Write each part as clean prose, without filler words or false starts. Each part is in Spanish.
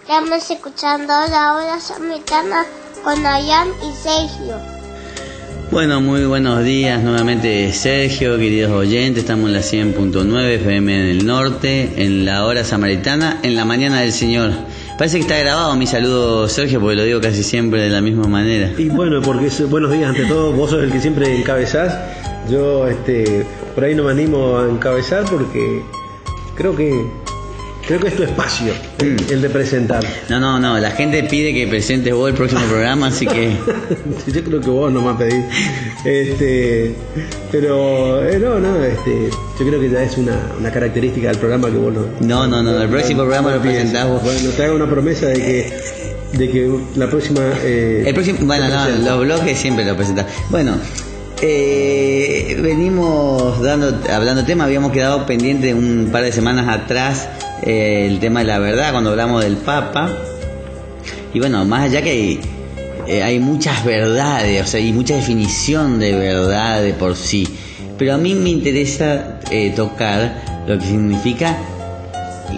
Estamos escuchando la hora samaritana con Ayán y Sergio. Bueno, muy buenos días nuevamente, Sergio, queridos oyentes. Estamos en la 100.9 FM en el norte, en la hora samaritana, en la mañana del Señor. Parece que está grabado mi saludo, Sergio, porque lo digo casi siempre de la misma manera. Y bueno, porque buenos días ante todo. Vos sos el que siempre encabezás. Yo por ahí no me animo a encabezar porque creo que es tu espacio, el de presentar. No, la gente pide que presentes vos el próximo programa, así que... Yo creo que vos no me pedís. Pero yo creo que ya es una característica del programa que vos No, el próximo programa lo presentás vos. Bueno, te hago una promesa de que la próxima... los bloques siempre lo presentás. Bueno... venimos hablando tema, habíamos quedado pendiente un par de semanas atrás el tema de la verdad cuando hablamos del Papa. Y bueno, más allá que hay muchas verdades, o sea, hay mucha definición de verdad de por sí, pero a mí me interesa tocar lo que significa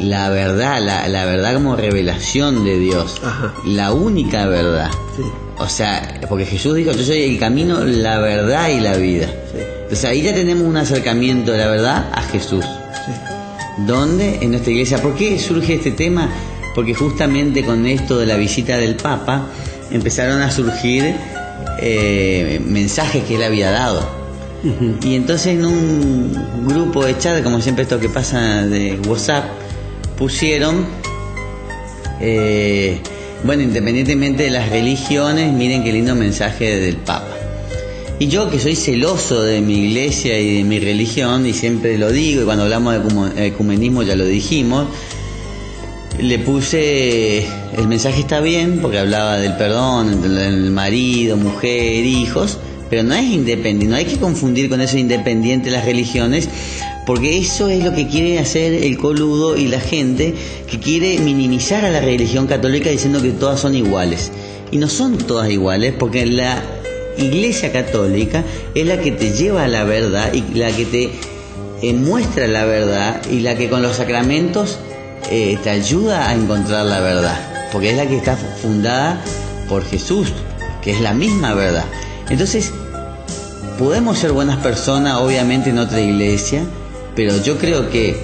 la verdad, la verdad como revelación de Dios. Ajá. La única verdad. Sí. O sea, porque Jesús dijo, yo soy el camino, la verdad y la vida. Sí. Entonces ahí ya tenemos un acercamiento de la verdad a Jesús. Sí. ¿Dónde? En nuestra iglesia. ¿Por qué surge este tema? Porque justamente con esto de la visita del Papa empezaron a surgir mensajes que él había dado. Uh-huh. Y entonces en un grupo de chat, como siempre esto que pasa de WhatsApp, pusieron... bueno, independientemente de las religiones, miren qué lindo mensaje del Papa. Y yo, que soy celoso de mi iglesia y de mi religión, y siempre lo digo, y cuando hablamos de ecumenismo ya lo dijimos, le puse, el mensaje está bien, porque hablaba del perdón entre el marido, mujer, hijos, pero no es independiente, no hay que confundir con eso independiente las religiones, porque eso es lo que quiere hacer el coludo y la gente que quiere minimizar a la religión católica diciendo que todas son iguales. Y no son todas iguales, porque la Iglesia Católica es la que te lleva a la verdad y la que te muestra la verdad y la que con los sacramentos te ayuda a encontrar la verdad, porque es la que está fundada por Jesús, que es la misma verdad. Entonces, podemos ser buenas personas, obviamente, en otra iglesia, pero yo creo que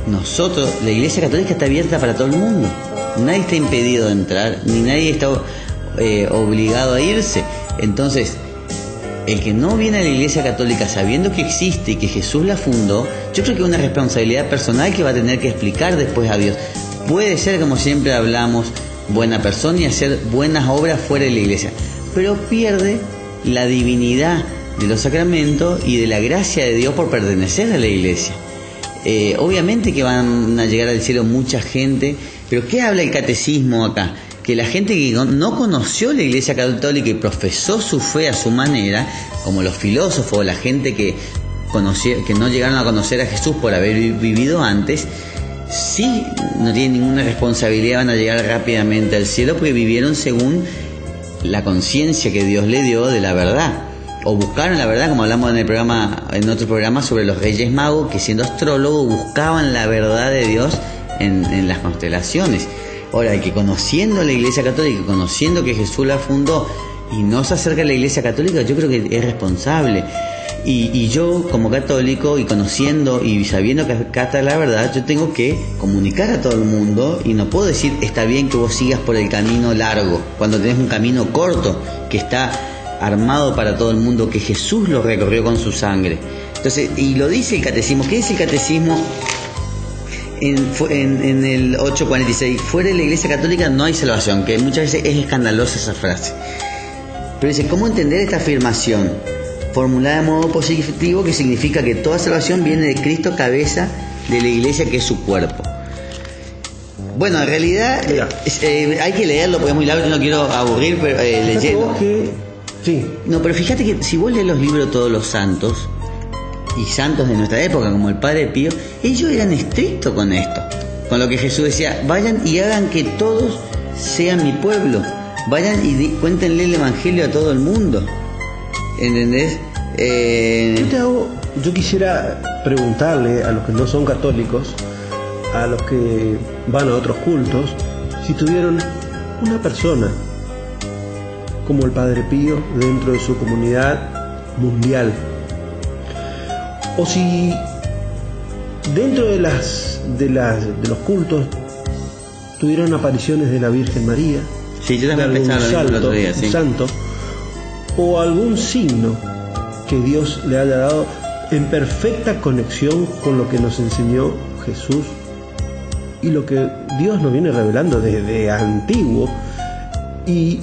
nosotros, la Iglesia Católica está abierta para todo el mundo. Nadie está impedido de entrar, ni nadie está obligado a irse. Entonces, el que no viene a la Iglesia Católica sabiendo que existe y que Jesús la fundó, yo creo que es una responsabilidad personal que va a tener que explicar después a Dios. Puede ser, como siempre hablamos, buena persona y hacer buenas obras fuera de la iglesia, pero pierde la divinidad de los sacramentos y de la gracia de Dios por pertenecer a la iglesia. Obviamente que van a llegar al cielo mucha gente, pero ¿qué habla el catecismo acá? Que la gente que no conoció la Iglesia Católica y profesó su fe a su manera, como los filósofos, la gente que no llegaron a conocer a Jesús por haber vivido antes, sí no tienen ninguna responsabilidad, van a llegar rápidamente al cielo porque vivieron según la conciencia que Dios le dio de la verdad, o buscaron la verdad, como hablamos en otro programa sobre los Reyes Magos, que siendo astrólogos buscaban la verdad de Dios en las constelaciones. Ahora, el que conociendo la Iglesia Católica, conociendo que Jesús la fundó y no se acerca a la Iglesia Católica, yo creo que es responsable. Y yo, como católico, y conociendo y sabiendo que acá está la verdad, yo tengo que comunicar a todo el mundo, y no puedo decir, está bien que vos sigas por el camino largo, cuando tenés un camino corto, que está armado para todo el mundo, que Jesús lo recorrió con su sangre. Entonces, y lo dice el catecismo. ¿Qué dice el catecismo? En el 846, fuera de la Iglesia Católica no hay salvación, que muchas veces es escandalosa esa frase. Pero dice, ¿cómo entender esta afirmación? Formulada de modo positivo, que significa que toda salvación viene de Cristo, cabeza de la Iglesia, que es su cuerpo. Bueno, en realidad hay que leerlo porque es muy largo, yo no quiero aburrir leyendo. Sí. No, pero fíjate que si vos lees los libros de todos los santos, y santos de nuestra época, como el Padre Pío, ellos eran estrictos con esto, con lo que Jesús decía, vayan y hagan que todos sean mi pueblo, vayan y cuéntenle el Evangelio a todo el mundo, ¿entendés? Yo quisiera preguntarle a los que no son católicos, a los que van a otros cultos, si tuvieron una persona como el Padre Pío dentro de su comunidad mundial, o si dentro de los cultos tuvieron apariciones de la Virgen María, Sí, yo de también algún pensaba lo mismo el otro día, sí. santo, o algún signo que Dios le haya dado en perfecta conexión con lo que nos enseñó Jesús y lo que Dios nos viene revelando desde antiguo, y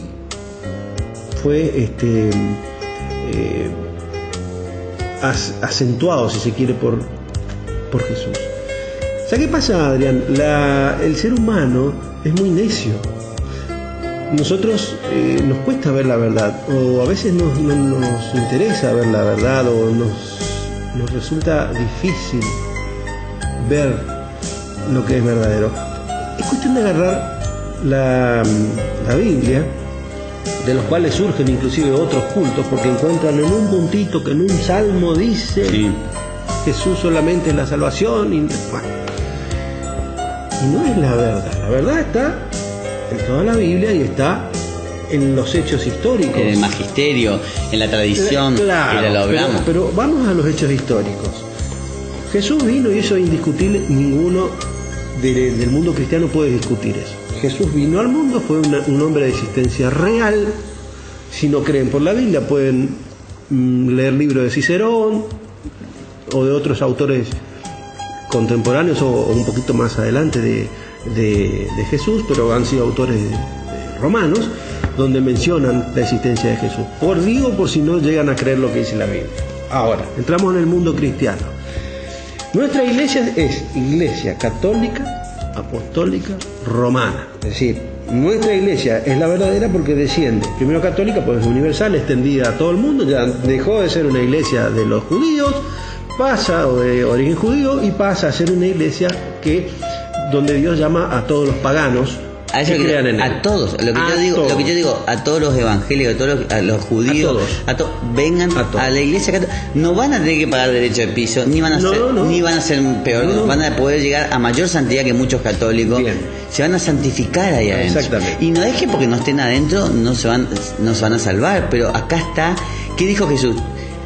fue acentuado, si se quiere, por Jesús. O sea, ¿qué pasa, Adrián? El ser humano es muy necio. Nosotros nos cuesta ver la verdad, o a veces no nos interesa ver la verdad, o nos resulta difícil ver lo que es verdadero. Es cuestión de agarrar la Biblia, de los cuales surgen inclusive otros cultos, porque encuentran en un puntito que en un salmo dice Sí. Jesús solamente es la salvación, y no es la verdad. La verdad está en toda la Biblia y está en los hechos históricos, En el magisterio, en la tradición, Claro, que ya lo hablamos. pero vamos a los hechos históricos. Jesús vino y eso es indiscutible, ninguno del mundo cristiano puede discutir eso. Jesús vino al mundo, fue un hombre de existencia real. Si no creen por la Biblia, pueden leer libros de Cicerón o de otros autores contemporáneos o un poquito más adelante de Jesús, pero han sido autores romanos, donde mencionan la existencia de Jesús. Por si no llegan a creer lo que dice la Biblia. Ahora, entramos en el mundo cristiano. Nuestra iglesia es Iglesia Católica, Apostólica, Romana. Es decir, nuestra iglesia es la verdadera porque desciende, primero católica, pues es universal, extendida a todo el mundo, ya dejó de ser una iglesia de los judíos, pasa, o de origen judío, y pasa a ser una iglesia donde Dios llama a todos los paganos A eso que crean en él. a todos, lo que yo digo, a todos los evangélicos, a los judíos, vengan A todos. a la iglesia católica. No van a tener que pagar derecho de piso, ni van a ser peor, No. van a poder llegar a mayor santidad que muchos católicos. Bien. Se van a santificar ahí adentro. Exactamente. Y no es que porque no estén adentro no se van a salvar, pero acá está. ¿Qué dijo Jesús?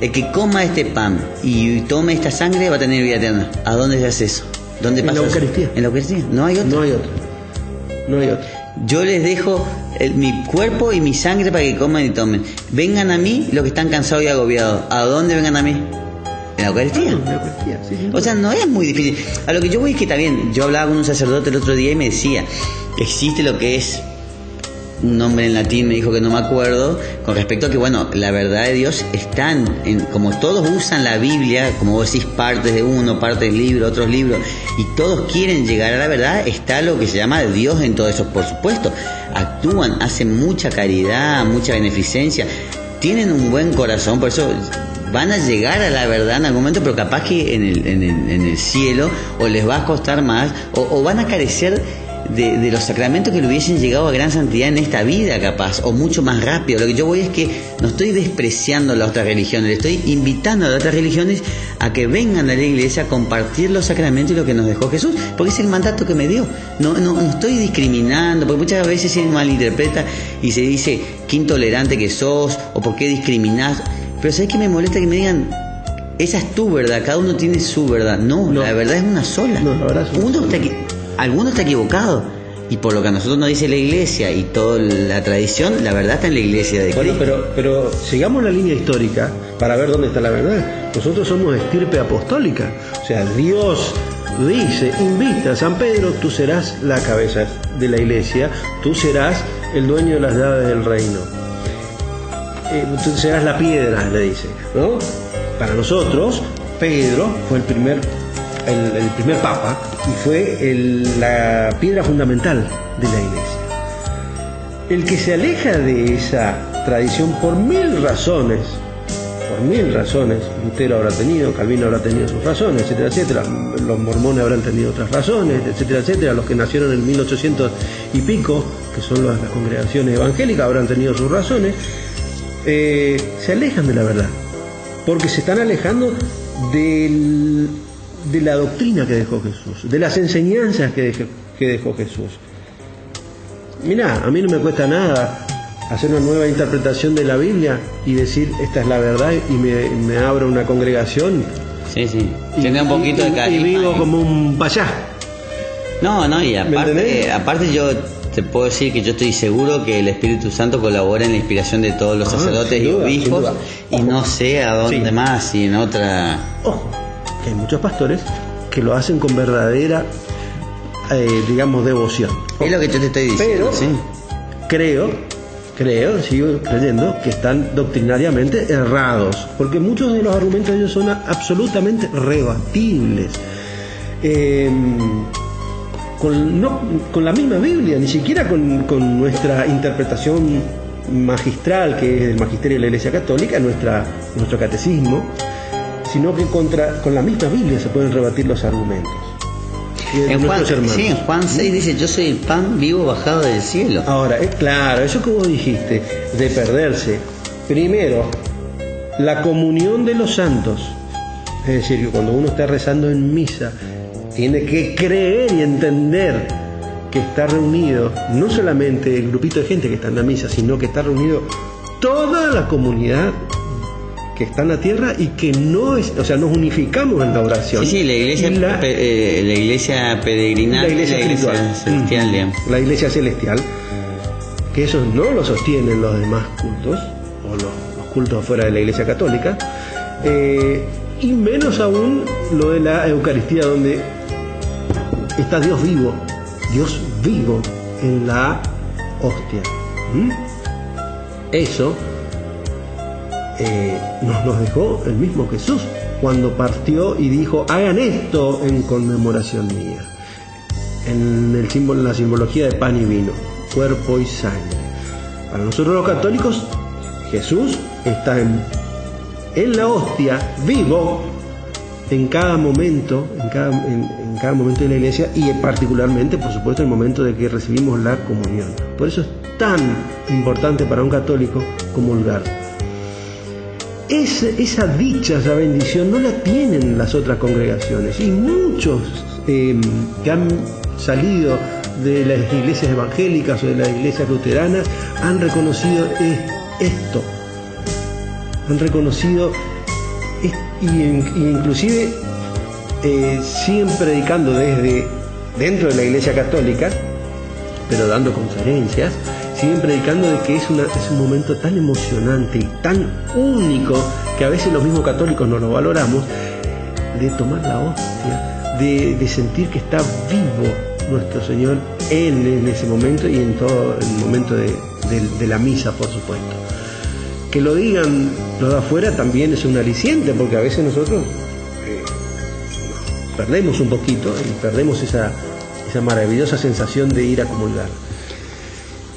El que coma este pan y tome esta sangre va a tener vida eterna. ¿A dónde se hace eso? ¿Dónde pasa la eso? Eucaristía. En la Eucaristía. No hay otra. No hay otro. Yo les dejo mi cuerpo y mi sangre para que coman y tomen. Vengan a mí los que están cansados y agobiados. ¿A dónde vengan a mí? En la Eucaristía. La Eucaristía, sí, sí. O sea, no es muy difícil. A lo que yo voy es que también, yo hablaba con un sacerdote el otro día y me decía, existe lo que es, un nombre en latín me dijo que no me acuerdo, con respecto a que, bueno, la verdad de Dios está como todos usan la Biblia, como vos decís, partes de uno, partes del libro, otros libros, y todos quieren llegar a la verdad, está lo que se llama Dios en todo eso, por supuesto. Actúan, hacen mucha caridad, mucha beneficencia, tienen un buen corazón, por eso van a llegar a la verdad en algún momento, pero capaz que en el cielo o les va a costar más, o van a carecer de los sacramentos que le hubiesen llegado a gran santidad en esta vida, capaz, o mucho más rápido. Lo que yo voy es que no estoy despreciando las otras religiones, le estoy invitando a las otras religiones a que vengan a la iglesia a compartir los sacramentos y lo que nos dejó Jesús, porque es el mandato que me dio. No estoy discriminando, porque muchas veces se malinterpreta y se dice qué intolerante que sos, o por qué discriminás. Pero ¿sabes qué me molesta? Que me digan, esa es tu verdad, cada uno tiene su verdad. No, la verdad es una sola. No, la verdad es una sola. Alguno está equivocado, y por lo que a nosotros nos dice la iglesia y toda la tradición, la verdad está en la iglesia de Bueno, Cristo. pero sigamos la línea histórica para ver dónde está la verdad. Nosotros somos estirpe apostólica, o sea, Dios dice, invita a San Pedro, tú serás la cabeza de la iglesia, tú serás el dueño de las llaves del reino, tú serás la piedra, le dice, ¿no? Para nosotros, Pedro fue el primer papa y fue la piedra fundamental de la iglesia. El que se aleja de esa tradición por mil razones, Lutero habrá tenido, Calvino habrá tenido sus razones, etcétera, etcétera, los mormones habrán tenido otras razones, etcétera, etcétera, los que nacieron en 1800 y pico, que son las congregaciones evangélicas, habrán tenido sus razones, se alejan de la verdad, porque se están alejando de la doctrina que dejó Jesús, de las enseñanzas que dejó Jesús. mirá, a mí no me cuesta nada hacer una nueva interpretación de la Biblia y decir esta es la verdad y me abro una congregación. Sí. Tiene un poquito de carisma. Y vivo como un payá. No, y aparte yo te puedo decir que yo estoy seguro que el Espíritu Santo colabora en la inspiración de todos los sacerdotes y obispos, y no sé a dónde más, si en otra... Ojo, que hay muchos pastores que lo hacen con verdadera, digamos, devoción. Es lo que yo te estoy diciendo. Pero sigo creyendo que están doctrinariamente errados, porque muchos de los argumentos de ellos son absolutamente rebatibles. Con la misma Biblia, ni siquiera con nuestra interpretación magistral, que es el magisterio de la Iglesia Católica, nuestro catecismo, sino que con la misma Biblia se pueden rebatir los argumentos. En Juan 6 dice: yo soy el pan vivo bajado del cielo. Ahora, claro, eso que vos dijiste, de perderse, primero, la comunión de los santos, es decir, que cuando uno está rezando en misa, tiene que creer y entender que está reunido no solamente el grupito de gente que está en la misa, sino que está reunido toda la comunidad que está en la tierra y que nos unificamos en la oración. Sí, la iglesia peregrinal, la iglesia celestial, digamos. La iglesia celestial, que eso no lo sostienen los demás cultos, o los cultos fuera de la iglesia católica, y menos aún lo de la Eucaristía, donde está Dios vivo en la hostia. Eso nos dejó el mismo Jesús cuando partió y dijo: hagan esto en conmemoración mía, en la simbología de pan y vino, cuerpo y sangre. Para nosotros los católicos, Jesús está en la hostia, vivo en cada momento, en cada momento de la iglesia, y particularmente, por supuesto, en el momento de que recibimos la comunión. Por eso es tan importante para un católico comulgar. Esa dicha, esa bendición no la tienen las otras congregaciones, y muchos que han salido de las iglesias evangélicas o de las iglesias luteranas han reconocido esto, han reconocido y inclusive siguen predicando desde dentro de la iglesia católica, pero dando conferencias, siguen predicando de que es un momento tan emocionante y tan único, que a veces los mismos católicos no lo valoramos, de tomar la hostia, de sentir que está vivo nuestro Señor en ese momento y en todo el momento de la misa, por supuesto. Que lo digan los de afuera también es un aliciente, porque a veces nosotros perdemos un poquito y perdemos esa maravillosa sensación de ir a comulgar.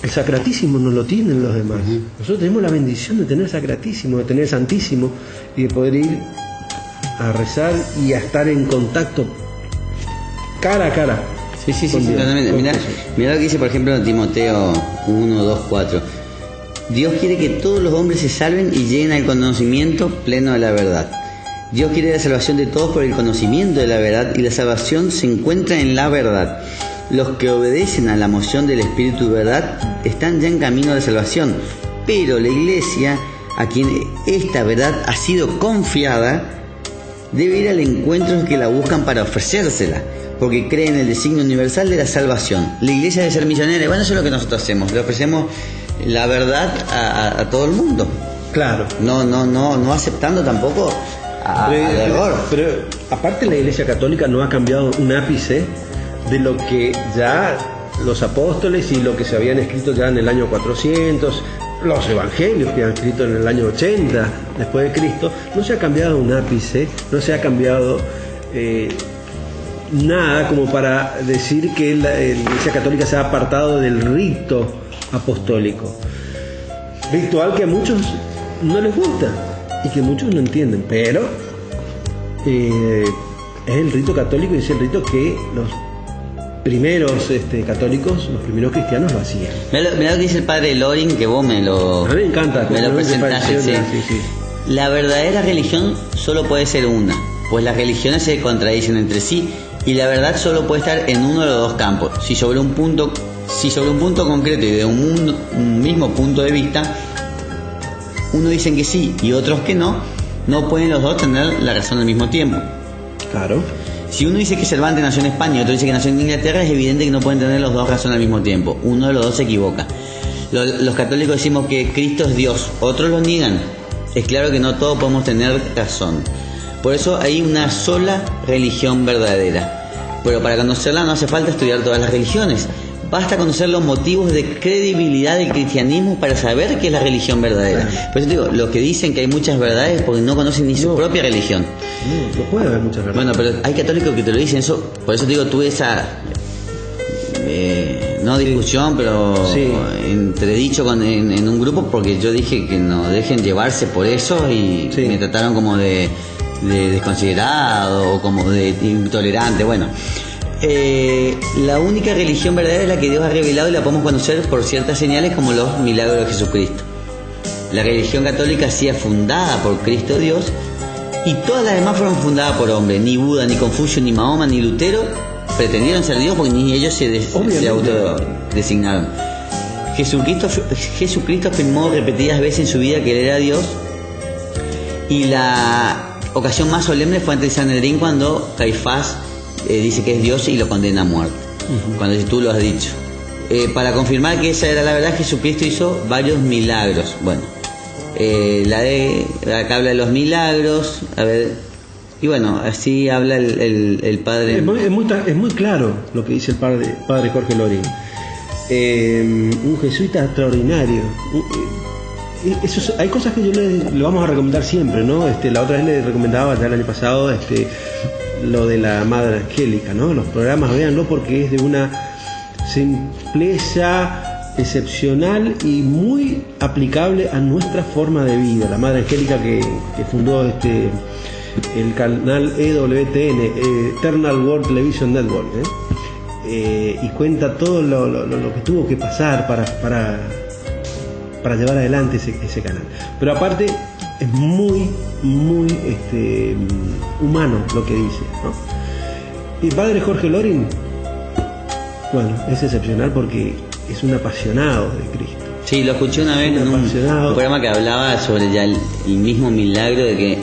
El sacratísimo no lo tienen los demás. Nosotros tenemos la bendición de tener sacratísimo, de tener santísimo, y de poder ir a rezar y a estar en contacto cara a cara. Sí, totalmente. Mirá lo que dice, por ejemplo, Timoteo 1, 2, 4. Dios quiere que todos los hombres se salven y lleguen al conocimiento pleno de la verdad. Dios quiere la salvación de todos por el conocimiento de la verdad, y la salvación se encuentra en la verdad. Los que obedecen a la moción del Espíritu de verdad están ya en camino de salvación, pero la Iglesia, a quien esta verdad ha sido confiada, debe ir al encuentro que la buscan para ofrecérsela, porque cree en el designio universal de la salvación. La Iglesia debe ser misionera, y bueno, eso es lo que nosotros hacemos, le ofrecemos la verdad a todo el mundo. Claro. No aceptando tampoco al error. Pero aparte, la Iglesia Católica no ha cambiado un ápice de lo que ya los apóstoles y lo que se habían escrito ya en el año 400, los evangelios que han escrito en el año 80 después de Cristo. No se ha cambiado un ápice, no se ha cambiado nada como para decir que la Iglesia Católica se ha apartado del rito apostólico, ritual que a muchos no les gusta y que muchos no entienden, pero es el rito católico, y es el rito que los primeros católicos, los primeros cristianos lo hacían. Mirá lo que dice el padre Loring, que vos me lo presentaste. Sí. La verdadera religión solo puede ser una, pues las religiones se contradicen entre sí, y la verdad solo puede estar en uno de los dos campos. Si sobre un punto si sobre un punto concreto y de un mismo punto de vista, uno dicen que sí y otros que no pueden los dos tener la razón al mismo tiempo. Claro. Si uno dice que Cervantes nació en España y otro dice que nació en Inglaterra, es evidente que no pueden tener los dos razón al mismo tiempo. Uno de los dos se equivoca. Los católicos decimos que Cristo es Dios, otros lo niegan. Es claro que no todos podemos tener razón. Por eso hay una sola religión verdadera. Pero para conocerla no hace falta estudiar todas las religiones. Basta conocer los motivos de credibilidad del cristianismo para saber que es la religión verdadera. Por eso digo, los que dicen que hay muchas verdades porque no conocen ni su propia religión. No puede haber muchas verdades. Bueno, pero hay católicos que te lo dicen eso. Por eso digo, tuve esa no discusión, pero entredicho en un grupo, porque yo dije que no dejen llevarse por eso y me trataron como de desconsiderado o como de intolerante. Bueno, la única religión verdadera es la que Dios ha revelado y la podemos conocer por ciertas señales como los milagros de Jesucristo. La religión católica sí es fundada por Cristo Dios y todas las demás fueron fundadas por hombres. Ni Buda, ni Confucio, ni Mahoma, ni Lutero pretendieron ser Dios porque ni ellos se autodesignaron. Jesucristo afirmó repetidas veces en su vida que él era Dios, y la ocasión más solemne fue ante el Sanedrín cuando Caifás dice que es Dios y lo condena a muerte. Cuando tú lo has dicho. Para confirmar que esa era la verdad, Jesucristo hizo varios milagros. Bueno, acá habla de los milagros, a ver. Y bueno, así habla el padre. Es muy claro lo que dice el padre Jorge Loring. Un jesuita extraordinario. Hay cosas que yo le vamos a recomendar siempre, ¿no? La otra vez le recomendaba ya el año pasado lo de la Madre Angélica, ¿no? Los programas, véanlo, porque es de una simpleza excepcional y muy aplicable a nuestra forma de vida. La Madre Angélica que fundó el canal EWTN, Eternal World Television Network, y cuenta todo lo que tuvo que pasar para llevar adelante ese canal. Pero aparte es muy humano lo que dice, ¿no? Y el padre Jorge Loring, bueno, es excepcional porque es un apasionado de Cristo. Sí, lo escuché una vez en un programa que hablaba sobre ya el mismo milagro de que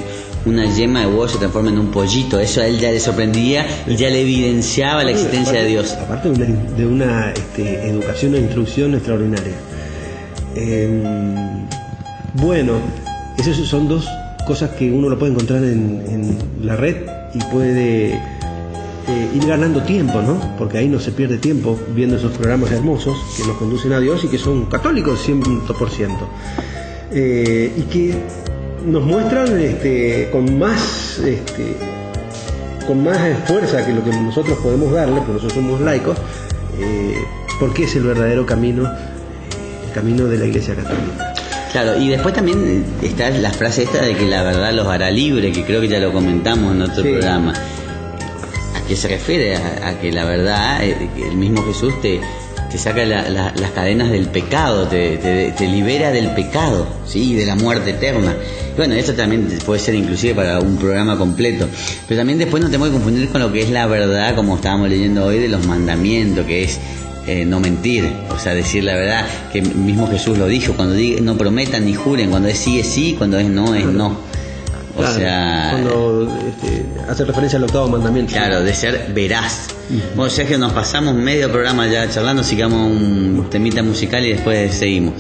una yema de huevo se transforma en un pollito. Eso a él ya le sorprendía y ya le evidenciaba la existencia de Dios. Aparte de una educación e instrucción extraordinaria. Bueno, esas son dos cosas que uno lo puede encontrar en la red y puede ir ganando tiempo, ¿no? Porque ahí no se pierde tiempo viendo esos programas hermosos que nos conducen a Dios y que son católicos 100%. Y que nos muestran con más fuerza que lo que nosotros podemos darle, porque nosotros somos laicos, porque es el verdadero camino, el camino de la Iglesia Católica. Claro, y después también está la frase esta de que la verdad los hará libre, que creo que ya lo comentamos en otro programa. ¿A qué se refiere? A que la verdad, el mismo Jesús te saca las cadenas del pecado, te libera del pecado, ¿sí? De la muerte eterna. Y bueno, esto también puede ser inclusive para un programa completo. Pero también después no tenemos que confundir con lo que es la verdad, como estábamos leyendo hoy, de los mandamientos, que es no mentir, o sea, decir la verdad, que mismo Jesús lo dijo, cuando no prometan ni juren, cuando es sí, cuando es no, es no. O sea, cuando hace referencia al octavo mandamiento. Claro, de ser veraz. Bueno, Sergio, nos pasamos medio programa ya charlando, sigamos un temita musical y después seguimos.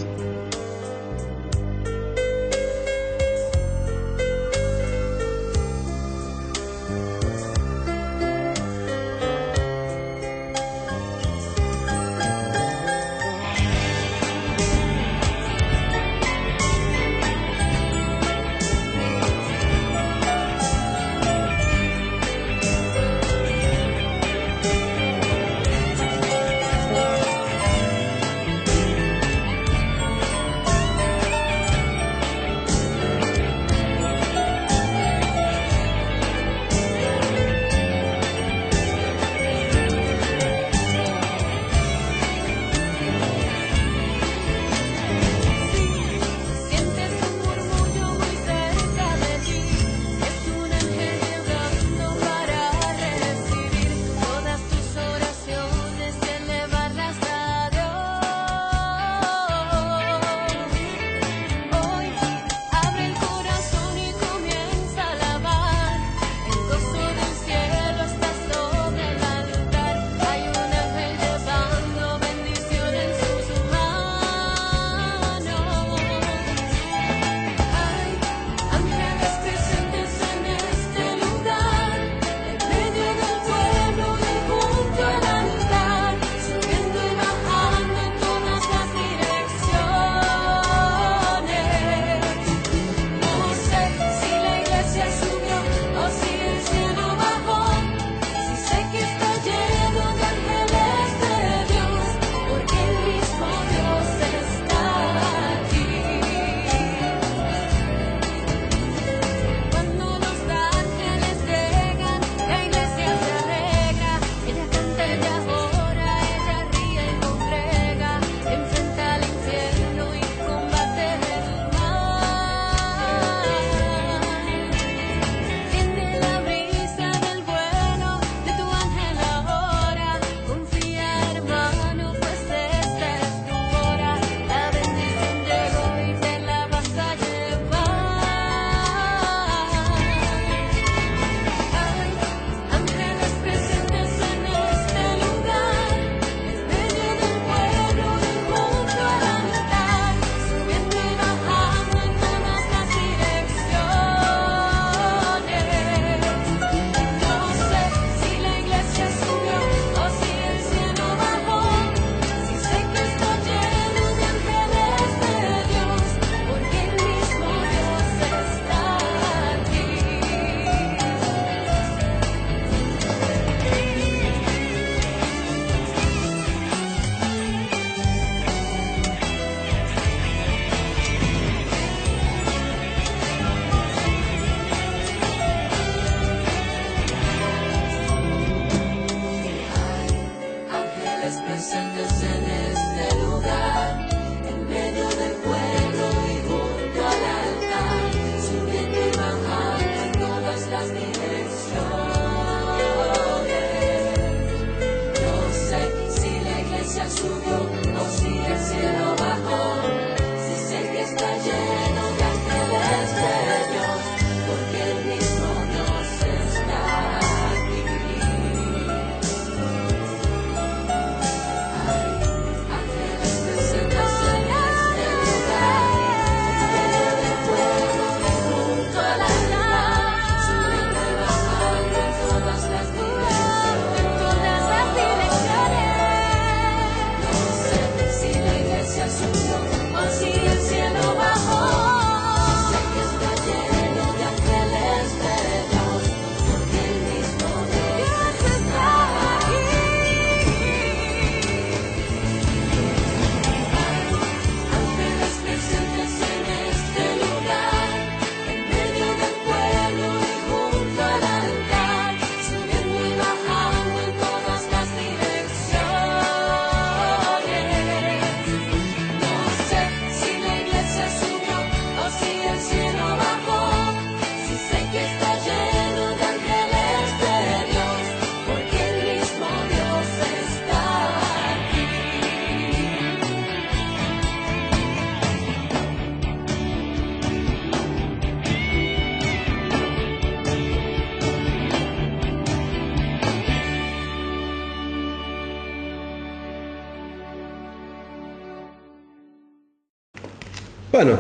Bueno,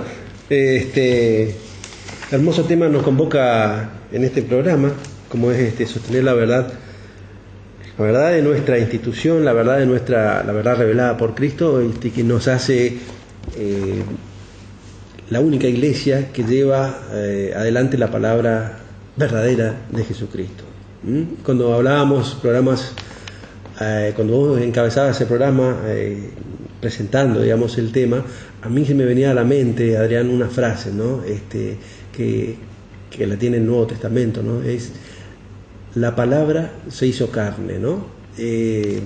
hermoso tema nos convoca en este programa, como es sostener la verdad de nuestra institución, la verdad revelada por Cristo, que nos hace la única iglesia que lleva adelante la palabra verdadera de Jesucristo. Cuando hablábamos programas, cuando vos encabezabas ese programa presentando, digamos, el tema, a mí se me venía a la mente, Adrián, una frase, ¿no? Que la tiene el Nuevo Testamento, ¿no? Es: la palabra se hizo carne, ¿no? Es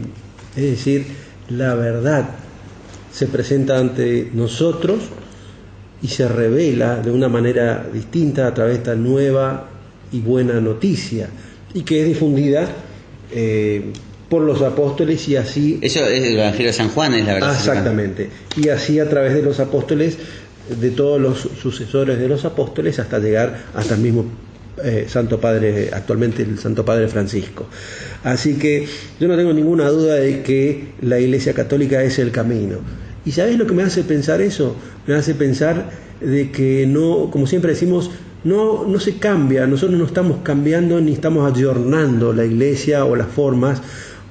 decir, la verdad se presenta ante nosotros y se revela de una manera distinta a través de esta nueva y buena noticia, y que es difundida por los apóstoles, y así... Eso es el Evangelio de San Juan, es la verdad. Exactamente. Y así a través de los apóstoles, de todos los sucesores de los apóstoles, hasta llegar hasta el mismo Santo Padre, actualmente el Santo Padre Francisco. Así que yo no tengo ninguna duda de que la Iglesia Católica es el camino. ¿Y sabés lo que me hace pensar eso? Me hace pensar de que no, como siempre decimos, no se cambia, nosotros no estamos cambiando ni estamos ayornando la Iglesia o las formas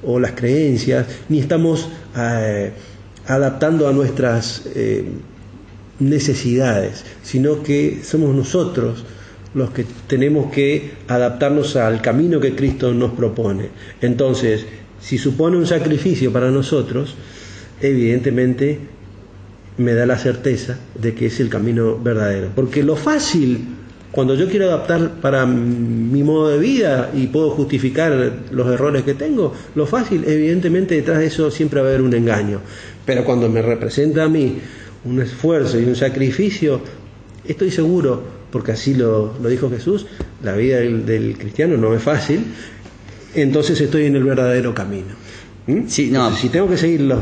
o las creencias, ni estamos adaptando a nuestras necesidades, sino que somos nosotros los que tenemos que adaptarnos al camino que Cristo nos propone. Entonces, si supone un sacrificio para nosotros, evidentemente me da la certeza de que es el camino verdadero. Porque lo fácil, cuando yo quiero adaptar para mi modo de vida y puedo justificar los errores que tengo, lo fácil, evidentemente detrás de eso siempre va a haber un engaño. Pero cuando me representa a mí un esfuerzo y un sacrificio, estoy seguro, porque así lo dijo Jesús, la vida del cristiano no es fácil, entonces estoy en el verdadero camino. Sí, no. Entonces, si tengo que seguir los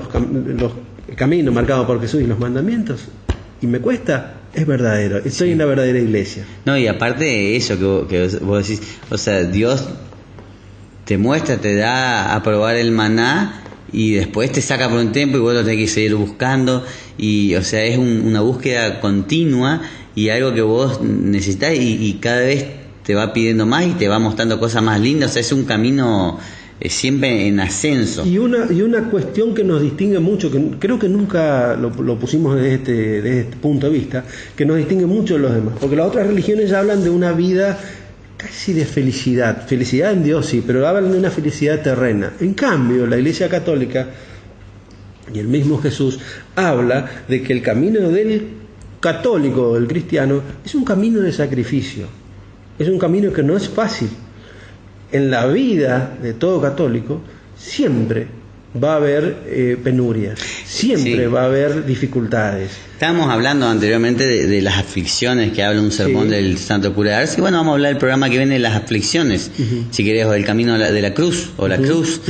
caminos marcados por Jesús y los mandamientos, y me cuesta, es verdadero, estoy en la verdadera iglesia. No, y aparte de eso que vos decís, o sea, Dios te muestra, te da a probar el maná, y después te saca por un tiempo y vos lo tenés que seguir buscando, y o sea, es una búsqueda continua y algo que vos necesitás, y cada vez te va pidiendo más y te va mostrando cosas más lindas. O sea, es un camino siempre en ascenso. Y una cuestión que nos distingue mucho, que creo que nunca lo pusimos desde este punto de vista, que nos distingue mucho de los demás, porque las otras religiones hablan de una vida casi de felicidad en Dios, sí, pero hablan de una felicidad terrena. En cambio, la Iglesia Católica y el mismo Jesús habla de que el camino del católico, del cristiano, es un camino de sacrificio, es un camino que no es fácil. En la vida de todo católico siempre va a haber penurias, siempre va a haber dificultades. Estábamos hablando anteriormente de las aflicciones, que habla un sermón del Santo Cura de Ars, y bueno, vamos a hablar del programa que viene de las aflicciones, si querés, o del camino de la cruz, o la cruz.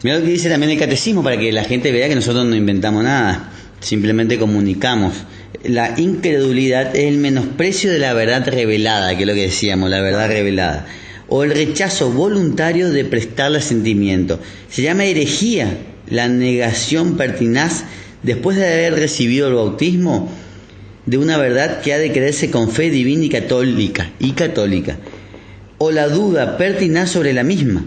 Mirá lo que dice también el catecismo, para que la gente vea que nosotros no inventamos nada, simplemente comunicamos. La incredulidad es el menosprecio de la verdad revelada, que es lo que decíamos, la verdad revelada, o el rechazo voluntario de prestarle sentimiento. Se llama herejía la negación pertinaz, después de haber recibido el bautismo, de una verdad que ha de creerse con fe divina y católica, o la duda pertinaz sobre la misma.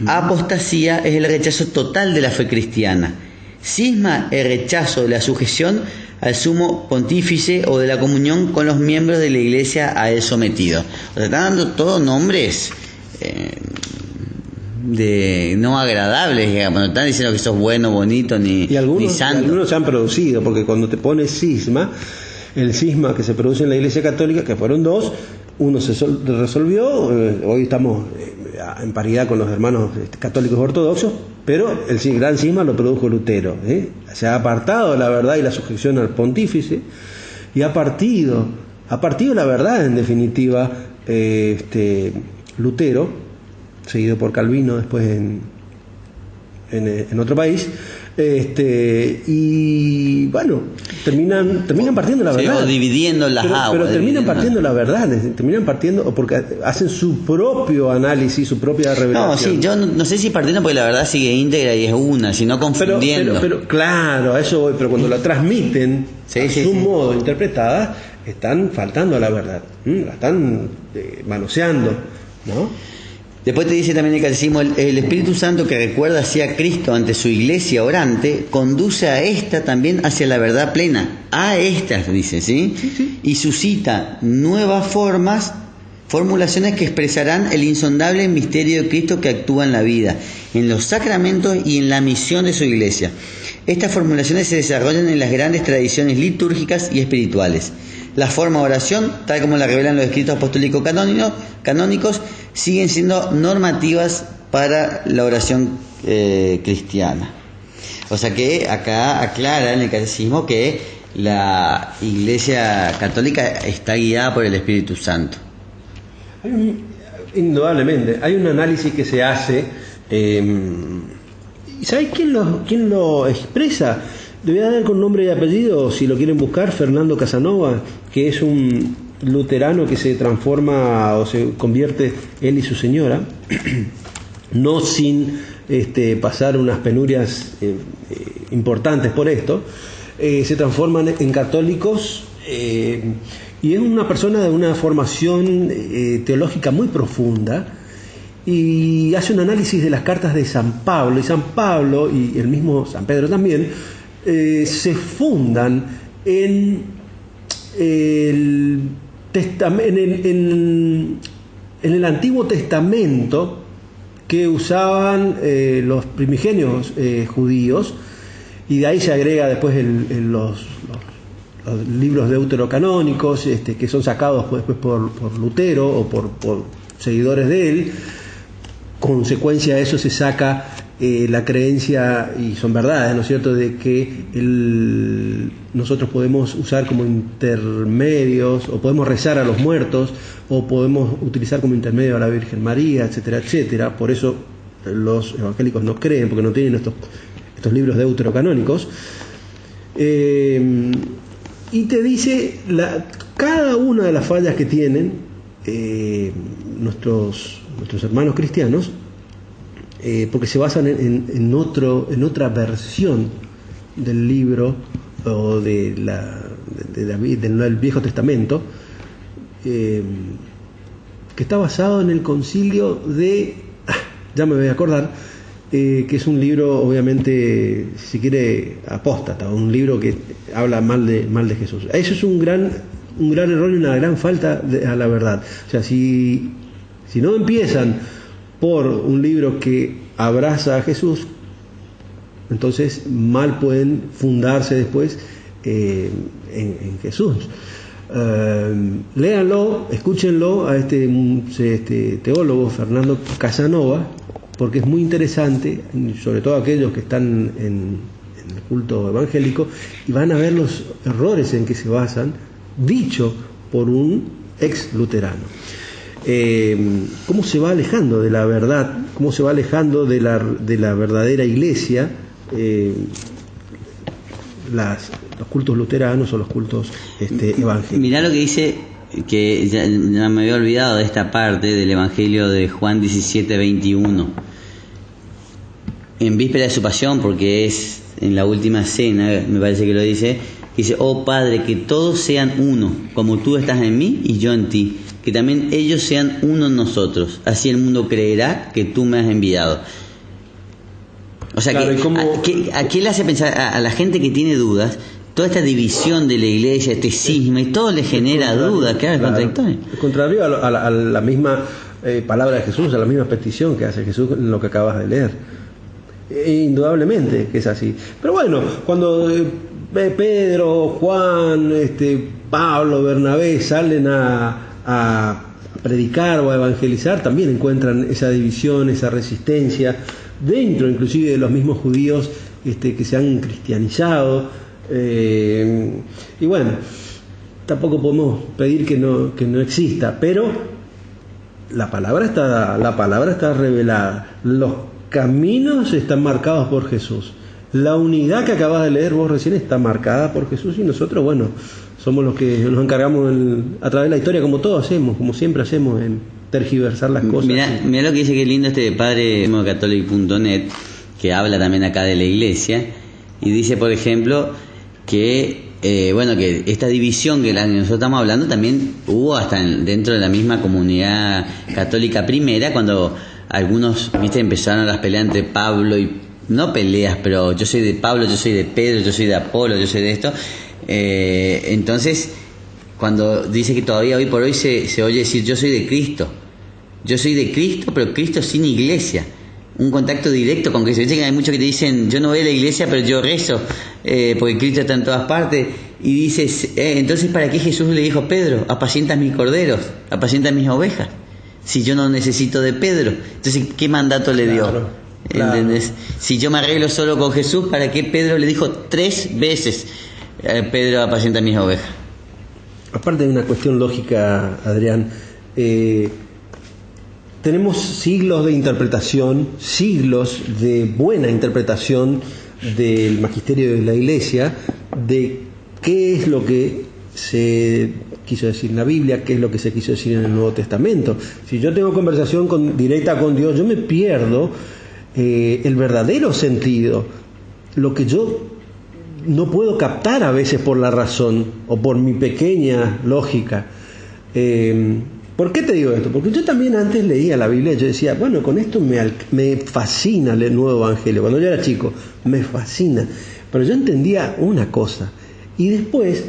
Apostasía es el rechazo total de la fe cristiana. Cisma el rechazo de la sujeción al sumo pontífice o de la comunión con los miembros de la iglesia a él sometidos. O sea, están dando todos nombres de no agradables, digamos. No están diciendo que sos bueno, bonito, ni santo. Y algunos se han producido, porque cuando te pones cisma, el cisma que se produce en la Iglesia Católica, que fueron dos, uno se resolvió, hoy estamos en paridad con los hermanos católicos ortodoxos, pero el gran cisma lo produjo Lutero. Se ha apartado la verdad y la sujeción al pontífice, y ha partido la verdad, en definitiva, Lutero, seguido por Calvino después en otro país, Y bueno, terminan partiendo la verdad. O dividiendo las aguas. Pero terminan partiendo la verdad, terminan partiendo porque hacen su propio análisis, su propia revelación. No, sí, yo no sé si partiendo porque la verdad sigue íntegra y es una, sino confundiendo. Pero claro, a eso voy, pero cuando la transmiten a su modo interpretada, están faltando a la verdad, la están manoseando, ¿no? Después te dice también el catecismo, el Espíritu Santo que recuerda así a Cristo ante su iglesia orante, conduce a esta también hacia la verdad plena, a estas, dice, ¿sí? Sí. Y suscita nuevas formulaciones que expresarán el insondable misterio de Cristo que actúa en la vida, en los sacramentos y en la misión de su iglesia. Estas formulaciones se desarrollan en las grandes tradiciones litúrgicas y espirituales. La forma de oración, tal como la revelan los escritos apostólicos canónicos, siguen siendo normativas para la oración cristiana. O sea que acá aclara en el catecismo que la Iglesia Católica está guiada por el Espíritu Santo. Indudablemente, hay un análisis que se hace. ¿Sabes quién lo expresa? Le voy a dar con nombre y apellido, si lo quieren buscar, Fernando Casanova, que es un luterano que se transforma o se convierte él y su señora, no sin pasar unas penurias importantes por esto, se transforman en católicos y es una persona de una formación teológica muy profunda y hace un análisis de las cartas de San Pablo, y San Pablo y el mismo San Pedro también se fundan en el Antiguo Testamento que usaban los primigenios judíos, y de ahí se agrega después los libros deuterocanónicos que son sacados después por Lutero o por seguidores de él. Consecuencia de eso se saca la creencia, y son verdades, ¿no es cierto?, de que nosotros podemos usar como intermedios, o podemos rezar a los muertos, o podemos utilizar como intermedio a la Virgen María, etcétera, etcétera. Por eso los evangélicos no creen, porque no tienen estos libros deuterocanónicos. Y te dice cada una de las fallas que tienen nuestros hermanos cristianos, porque se basan en otra versión del libro o del Viejo Testamento, que está basado en el concilio ya me voy a acordar, que es un libro obviamente, si quiere, apóstata, un libro que habla mal de Jesús. Eso es un gran error y una gran falta a la verdad. O sea, si no empiezan por un libro que abraza a Jesús, entonces mal pueden fundarse después en Jesús. Léanlo, escúchenlo a este teólogo Fernando Casanova, porque es muy interesante, sobre todo aquellos que están en el culto evangélico, y van a ver los errores en que se basan, dicho por un ex luterano. Cómo se va alejando de la verdad, cómo se va alejando de la verdadera iglesia, los cultos luteranos o los cultos evangélicos. Mirá lo que dice, que ya me había olvidado de esta parte del Evangelio de Juan 17:21. En víspera de su pasión, porque es en la última cena, me parece que lo dice, oh Padre, que todos sean uno, como tú estás en mí y yo en ti, que también ellos sean uno en nosotros, así el mundo creerá que tú me has enviado. O sea, claro, ¿a qué le hace pensar a la gente que tiene dudas? Toda esta división de la iglesia, este cisma, y todo le genera dudas, claro, es contradictorio. Es contrario a la misma palabra de Jesús, a la misma petición que hace Jesús en lo que acabas de leer. Indudablemente que es así. Pero bueno, cuando Pedro, Juan, Pablo, Bernabé salen a predicar o a evangelizar, también encuentran esa división, esa resistencia, dentro inclusive de los mismos judíos que se han cristianizado. Y bueno, tampoco podemos pedir que no exista, pero la palabra está revelada, los caminos están marcados por Jesús. la unidad que acabas de leer vos recién está marcada por Jesús, y nosotros, bueno, somos los que nos encargamos a través de la historia, como todos hacemos, como siempre hacemos, en tergiversar las cosas. Mirá lo que dice, que lindo este padre catholic.net, que habla también acá de la iglesia, y dice, por ejemplo, que que esta división que nosotros estamos hablando también hubo hasta dentro de la misma comunidad católica primera, cuando algunos, empezaron las peleas entre Pablo y, no peleas, pero yo soy de Pablo, yo soy de Pedro, yo soy de Apolo, yo soy de esto. Entonces, cuando dice que todavía hoy por hoy se oye decir yo soy de Cristo, pero Cristo sin iglesia, un contacto directo con Cristo. Dice que hay muchos que te dicen yo no voy a la iglesia pero yo rezo, porque Cristo está en todas partes, y dices, entonces ¿para qué Jesús le dijo a Pedro, apacienta mis corderos, apacienta mis ovejas, si yo no necesito de Pedro? Entonces, ¿qué mandato le dio? Claro. ¿Entendés? Si yo me arreglo solo con Jesús, ¿para qué Pedro le dijo 3 veces, Pedro, apacienta mis ovejas? Aparte de una cuestión lógica, Adrián, tenemos siglos de interpretación, siglos de buena interpretación del magisterio de la Iglesia, de qué es lo que se quiso decir en la Biblia, qué es lo que se quiso decir en el Nuevo Testamento. Si yo tengo conversación directa con Dios, yo me pierdo el verdadero sentido, lo que yo no puedo captar a veces por la razón o por mi pequeña lógica. ¿Por qué te digo esto? Porque yo también antes leía la Biblia y yo decía, bueno, con esto me fascina el nuevo evangelio. Cuando yo era chico, me fascina. Pero yo entendía una cosa. Y después,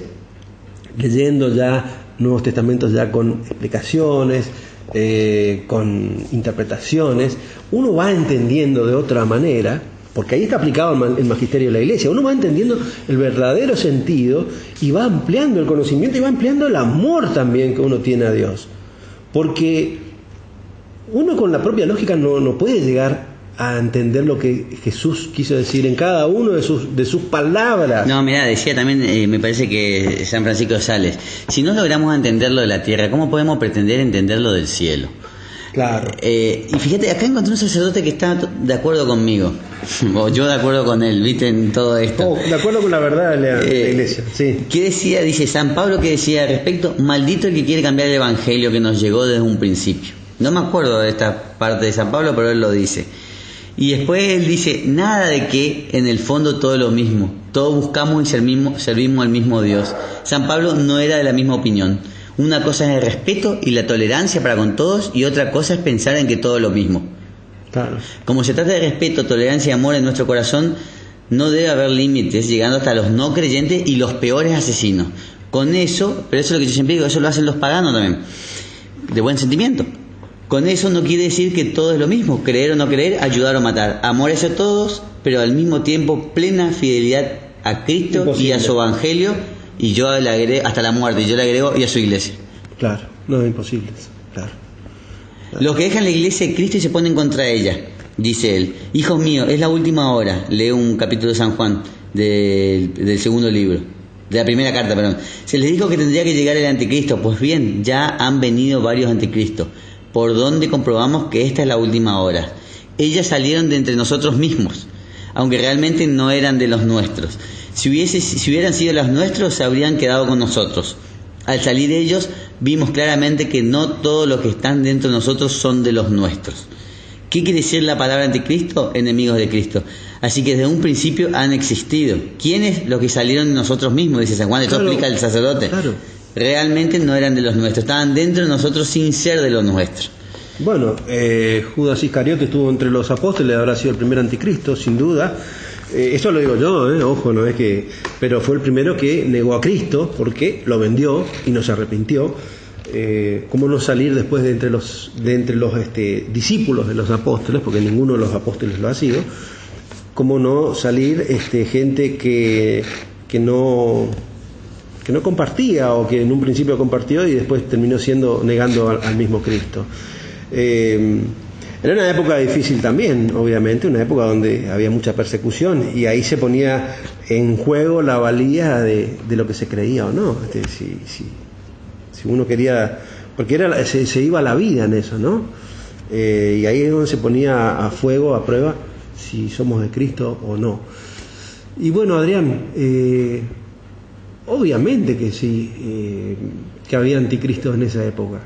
leyendo ya Nuevos Testamentos ya con explicaciones, con interpretaciones, uno va entendiendo de otra manera, porque ahí está aplicado el magisterio de la Iglesia, uno va entendiendo el verdadero sentido y va ampliando el conocimiento y va ampliando el amor también que uno tiene a Dios. Porque uno con la propia lógica no puede llegar a entender lo que Jesús quiso decir en cada uno de sus palabras. No, mirá, decía también, me parece que San Francisco de Sales, si no logramos entender lo de la tierra, ¿cómo podemos pretender entender lo del cielo? Claro. Y fíjate, acá encontré un sacerdote que está de acuerdo conmigo, o yo de acuerdo con él, viste, en todo esto. De acuerdo con la verdad de la Iglesia, sí. ¿Qué decía? Dice San Pablo, que decía al respecto, maldito el que quiere cambiar el evangelio que nos llegó desde un principio. No me acuerdo de esta parte de San Pablo, pero él lo dice. Y después él dice, nada de que en el fondo todo es lo mismo, todos buscamos y servimos al mismo Dios. San Pablo no era de la misma opinión. Una cosa es el respeto y la tolerancia para con todos, y otra cosa es pensar en que todo es lo mismo. Claro. Como se trata de respeto, tolerancia y amor en nuestro corazón, no debe haber límites, llegando hasta los no creyentes y los peores asesinos. Con eso, pero eso es lo que yo siempre digo, eso lo hacen los paganos también, de buen sentimiento. Con eso no quiere decir que todo es lo mismo, creer o no creer, ayudar o matar, amor hacia todos, pero al mismo tiempo plena fidelidad a Cristo. Imposible. Y a su evangelio, y yo le agregué hasta la muerte, y yo le agrego y a su iglesia. Claro, no es imposible, claro. Los que dejan la iglesia de Cristo y se ponen contra ella, dice él, hijos míos, es la última hora. Lee un capítulo de San Juan del segundo libro, de la primera carta, perdón. Se les dijo que tendría que llegar el anticristo. Pues bien, ya han venido varios anticristos, por donde comprobamos que esta es la última hora. Ellas salieron de entre nosotros mismos, aunque realmente no eran de los nuestros. Si hubieran sido los nuestros, se habrían quedado con nosotros. Al salir ellos, vimos claramente que no todos los que están dentro de nosotros son de los nuestros. ¿Qué quiere decir la palabra anticristo? Enemigos de Cristo. Así que desde un principio han existido. ¿Quiénes? Los que salieron de nosotros mismos, dice San Juan. Esto explica el sacerdote. Claro. Realmente no eran de los nuestros, estaban dentro de nosotros sin ser de los nuestros. Bueno, Judas Iscariote estuvo entre los apóstoles, habrá sido el primer anticristo, sin duda. Eso lo digo yo, ojo, no es que, pero fue el primero que negó a Cristo porque lo vendió y no se arrepintió. ¿Cómo no salir después de entre los discípulos de los apóstoles, porque ninguno de los apóstoles lo ha sido? ¿Cómo no salir gente que no compartía, o que en un principio compartió y después terminó negando al mismo Cristo? Era una época difícil también, obviamente, una época donde había mucha persecución, y ahí se ponía en juego la valía de lo que se creía o no. Si uno quería, porque se iba la vida en eso, ¿no? Y ahí es donde se ponía a fuego, a prueba, si somos de Cristo o no. Y bueno, Adrián, obviamente que sí, que había anticristos en esa época,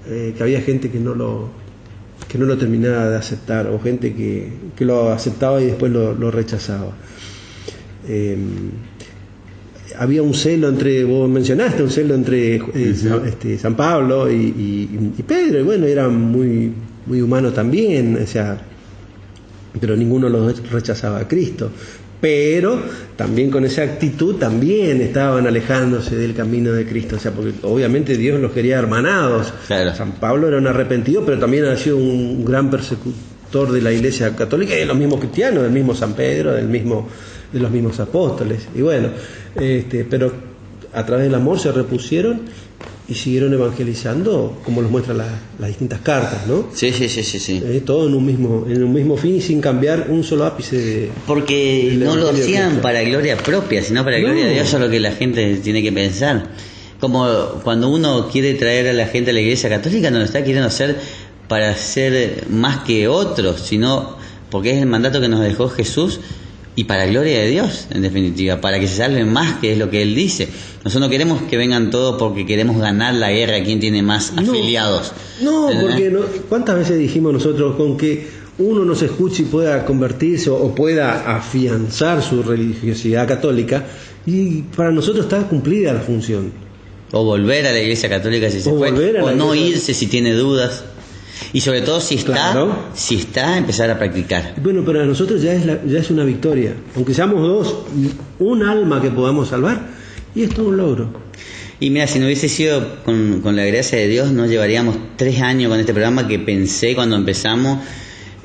que había gente que no lo terminaba de aceptar, o gente que lo aceptaba y después lo rechazaba. Había un celo vos mencionaste un celo entre San Pablo y Pedro, y bueno, eran muy, muy humanos también, o sea, pero ninguno los rechazaba a Cristo. Pero también con esa actitud también estaban alejándose del camino de Cristo, o sea, porque obviamente Dios los quería hermanados. Claro. San Pablo era un arrepentido, pero también ha sido un gran persecutor de la Iglesia Católica y de los mismos cristianos, del mismo San Pedro, de los mismos apóstoles. Y bueno, pero a través del amor se repusieron y siguieron evangelizando, como los muestran las distintas cartas, ¿no? Sí. Todo en un mismo fin y sin cambiar un solo ápice porque no lo hacían para gloria propia, sino para gloria de Dios. Eso es lo que la gente tiene que pensar. Como cuando uno quiere traer a la gente a la Iglesia Católica, no lo está queriendo hacer para ser más que otros, sino porque es el mandato que nos dejó Jesús, y para gloria de Dios, en definitiva, para que se salven más, que es lo que Él dice. Nosotros no queremos que vengan todos porque queremos ganar la guerra, quién tiene más afiliados. No, porque ¿cuántas veces dijimos nosotros con que uno nos escuche y pueda convertirse o pueda afianzar su religiosidad católica, y para nosotros está cumplida la función? O volver a la Iglesia Católica si se fue, o no irse si tiene dudas. Y sobre todo si está, empezar a practicar. Bueno, pero a nosotros ya es una victoria. Aunque seamos dos, un alma que podamos salvar, y esto es un logro. Y mira, si no hubiese sido con la gracia de Dios, no llevaríamos 3 años con este programa, que pensé cuando empezamos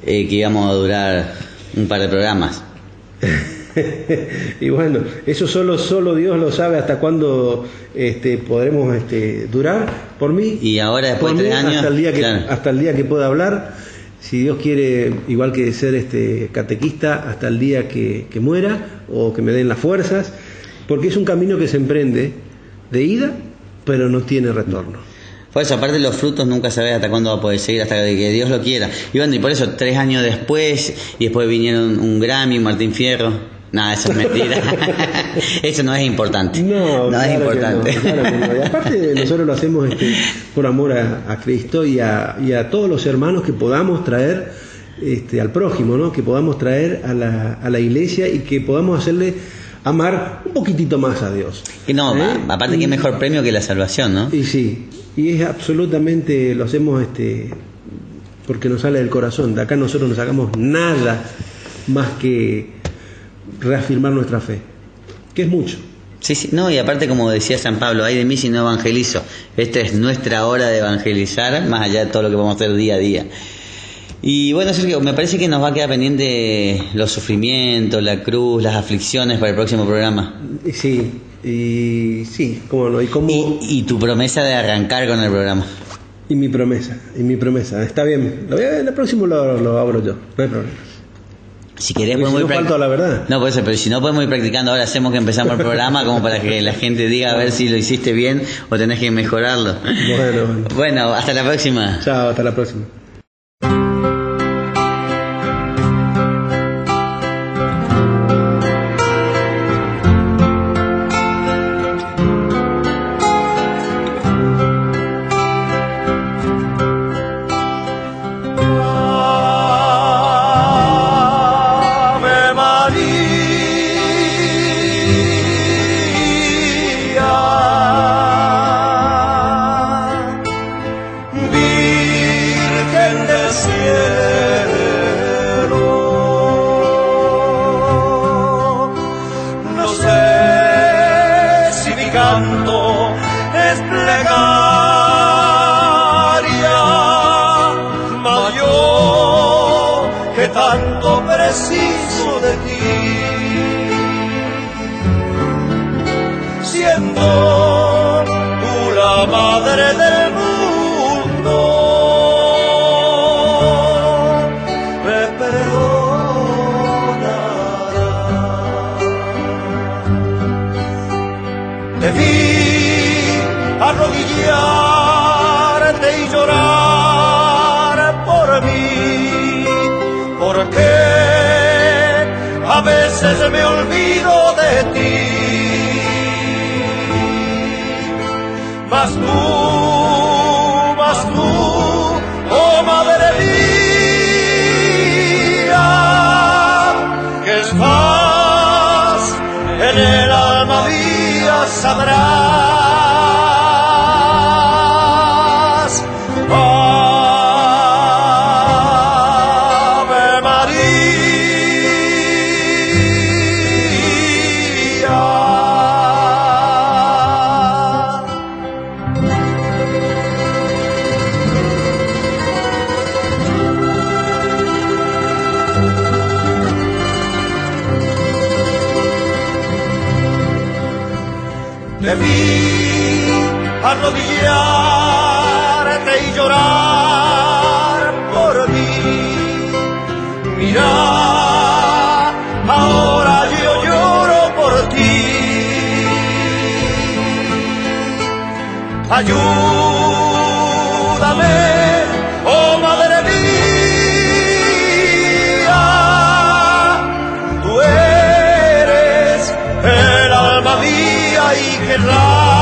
que íbamos a durar un par de programas. Y bueno, eso solo Dios lo sabe hasta cuándo podremos durar. Por mí, y ahora después de 3 años hasta el día que pueda hablar, si Dios quiere, igual que ser catequista, hasta el día que muera, o que me den las fuerzas, porque es un camino que se emprende de ida, pero no tiene retorno. Por eso, aparte los frutos nunca sabes hasta cuándo va a poder seguir, hasta que Dios lo quiera. Y bueno, y por eso 3 años después, y después vinieron un Grammy, un Martín Fierro. Nada, eso es mentira. Eso no es importante. No es importante. Claro que no. Y aparte nosotros lo hacemos por amor a Cristo y a todos los hermanos que podamos traer al prójimo, ¿no? Que podamos traer a la iglesia y que podamos hacerle amar un poquitito más a Dios. Y no, aparte que mejor premio que la salvación, ¿no? Y sí, y es absolutamente, lo hacemos porque nos sale del corazón. De acá nosotros no sacamos nada más que reafirmar nuestra fe, que es mucho. Sí, no, y aparte, como decía San Pablo, ay de mí si no evangelizo. Esta es nuestra hora de evangelizar, más allá de todo lo que vamos a hacer día a día. Y bueno, Sergio, me parece que nos va a quedar pendiente los sufrimientos, la cruz, las aflicciones para el próximo programa. Sí, cómo no. Y tu promesa de arrancar con el programa. Y mi promesa, está bien. El próximo lo abro yo, no hay problema. Si querés podemos ir falta la verdad. No, pues, pero si no podemos ir practicando, ahora hacemos que empezamos el programa como para que la gente diga a ver si lo hiciste bien o tenés que mejorarlo. Bueno, hasta la próxima. Chao, hasta la próxima. Tanto preciso de ti, siendo tú la madre del mundo, me perdonarás. Debí arrodillarte y llorar por mí, porque a veces me olvido ti. Mas tú, oh madre mía, que estás en el alma mía, sabrás. Ave María. Te vi arrodillarte y llorar por mí. Mira, ahora yo lloro por ti. Ayúdame, oh madre mía, tú eres el alma mía y querrás